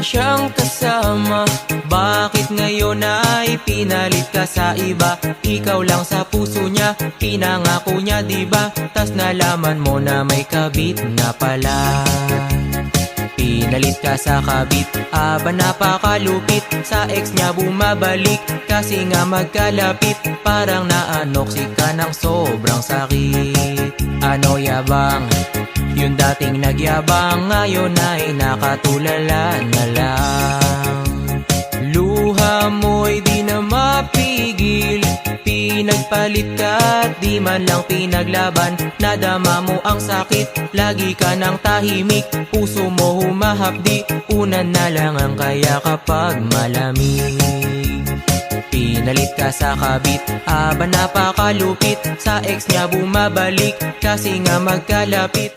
siyang kasama. Bakit ngayon ay pinalit ka sa iba? Ikaw lang sa puso niya, pinangako niya diba? Tas nalaman mo na may kabit na pala. Pinalit ka sa kabit, aba napakalupit. Sa ex niya bumabalik, kasi nga magkalapit. Parang naanoksik ka ng sobrang sakit. Ano yabang? Yung dating nagyabang, ngayon ay nakatulala na lang. Luha mo'y di na mapigil. Pinagpalit ka at di man lang pinaglaban. Nadama mo ang sakit, lagi ka nang tahimik. Puso mo humahapdi, unan na lang ang kaya kapag malamig. Pinalit ka sa kabit, aba napakalupit. Sa ex niya bumabalik, kasi nga magkalapit.